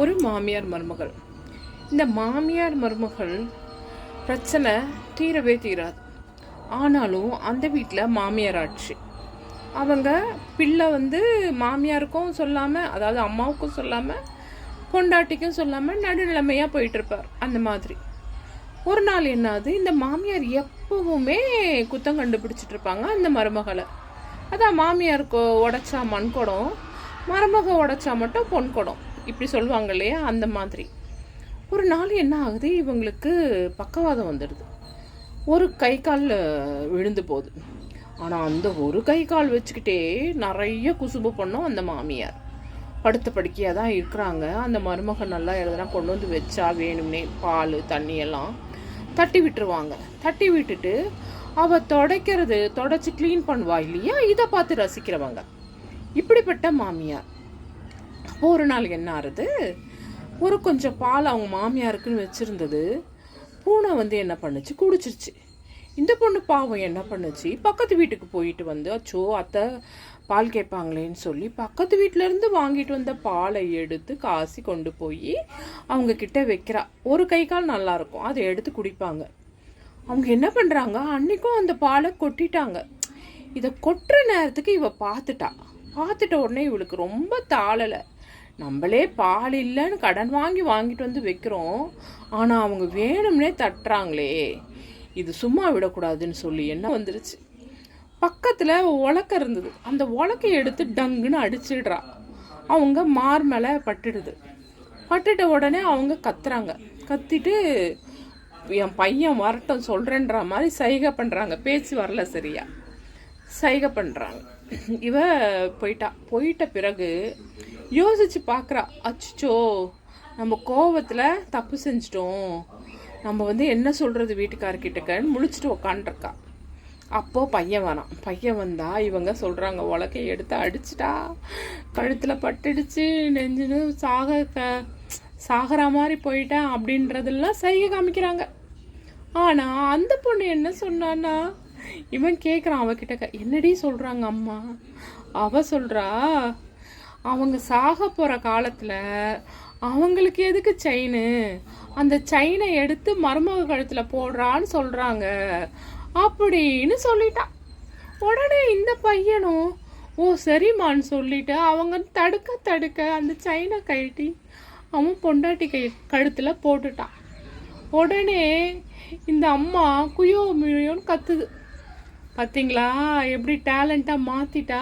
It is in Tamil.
ஒரு மாமியார் மருமகள். இந்த மாமியார் மருமகள் பிரச்சனை தீரவே தீராது. ஆனாலும் அந்த வீட்டில் மாமியார் ஆட்சி. அவங்க பிள்ளை மாமியாருக்கும் சொல்லாமல், அதாவது அம்மாவுக்கும் சொல்லாமல், பொண்டாட்டிக்கும் சொல்லாமல் நடுநிலைமையாக போயிட்டுருப்பார். அந்த மாதிரி ஒரு நாள் என்னாது, இந்த மாமியார் எப்பவுமே குத்தம் கண்டுபிடிச்சிட்டு இருப்பாங்க அந்த மருமகளை. அதான் மாமியாருக்கு உடச்சா மண் குடம், மருமக உடச்சா மட்டும் பொன் குடம், இப்படி சொல்லுவாங்க இல்லையா? அந்த மாதிரி ஒரு நாள் என்ன ஆகுது, இவங்களுக்கு பக்கவாதம் வந்துடுது. ஒரு கை கால் விழுந்து போகுது. ஆனால் அந்த ஒரு கை கால் வச்சுக்கிட்டே நிறைய குசும்பு பண்ணோம் அந்த மாமியார். படுத்த படுக்கையாக தான் இருக்கிறாங்க. அந்த மருமகன் நல்லா எழுதுனா கொண்டு வந்து வச்சா வேணும்னே பால் தண்ணி எல்லாம் தட்டி விட்டுருவாங்க. தட்டி விட்டுட்டு அவள் தொடச்சி க்ளீன் பண்ணுவா இல்லையா, இதை பார்த்து ரசிக்கிறவங்க. இப்படிப்பட்ட மாமியார். அப்போ ஒரு நாள் என்ன ஆறுது, ஒரு கொஞ்சம் பால் அவங்க மாமியாருக்குன்னு வச்சுருந்தது. பூனை என்ன பண்ணுச்சு, குடிச்சிருச்சு. இந்த பொண்ணு பாவம் என்ன பண்ணுச்சு, பக்கத்து வீட்டுக்கு போயிட்டு அச்சோ அத்தை பால் கேட்பாங்களேன்னு சொல்லி பக்கத்து வீட்டிலேருந்து வாங்கிட்டு வந்த பாலை எடுத்து காசி கொண்டு போய் அவங்க கிட்ட வைக்கிறா. ஒரு கை கால் நல்லாயிருக்கும், அதை எடுத்து குடிப்பாங்க. அவங்க என்ன பண்ணுறாங்க, அன்றைக்கும் அந்த பாலை கொட்டிட்டாங்க. இதை கொட்டுற நேரத்துக்கு இவ பார்த்துட்ட உடனே இவளுக்கு ரொம்ப தாளலை. நம்மளே பால் இல்லைன்னு கடன் வாங்கிட்டு வைக்கிறோம், ஆனால் அவங்க வேணும்னே தட்டுறாங்களே, இது சும்மா விடக்கூடாதுன்னு சொல்லி என்ன வந்துருச்சு, பக்கத்தில் உலக்க இருந்தது. அந்த உலக்கையை எடுத்து டங்குன்னு அடிச்சிடுறா. அவங்க மார் மேலே பட்டுட்ட உடனே அவங்க கத்துறாங்க. கத்திட்டு என் பையன் வரட்டும் சொல்கிறேன்ற மாதிரி சைகை பண்ணுறாங்க. பேச்சு வரல சரியா, சைகை பண்ணுறாங்க. இவ போயிட்ட பிறகு யோசிச்சு பார்க்குறா. அச்சோ நம்ம கோவத்தில் தப்பு செஞ்சிட்டோம், நம்ம என்ன சொல்கிறது வீட்டுக்காரர்கிட்டக்கன்னு முழிச்சிட்டு உக்காண்டிருக்கா. அப்போது பையன் வந்தா இவங்க சொல்கிறாங்க, உலக்கையை எடுத்து அடிச்சிட்டா, கழுத்தில் பட்டுடுச்சு, நெஞ்சுன்னு சாகிற மாதிரி போயிட்டேன் அப்படின்றதெல்லாம் சைகை காமிக்கிறாங்க. ஆனால் அந்த பொண்ணு என்ன சொன்னான்னா, இவன் கேட்குறான் அவகிட்ட, என்னடி சொல்கிறாங்க அம்மா? அவ சொல்கிறா, அவங்க சாக போகிற காலத்தில் அவங்களுக்கு எதுக்கு செயின், அந்த செயினை எடுத்து மருமக கழுத்தில் போடுறான்னு சொல்கிறாங்க அப்படின்னு சொல்லிட்டான். உடனே இந்த பையனும் ஓ சரிம்மான்னு சொல்லிட்டு அவங்க தடுக்க அந்த செயினை கழட்டி அவன் பொண்டாட்டி கழுத்தில் போட்டுட்டான். உடனே இந்த அம்மா குயோ முயோன்னு கத்துது. பார்த்தீங்களா எப்படி டேலண்ட்டாக மாற்றிட்டா?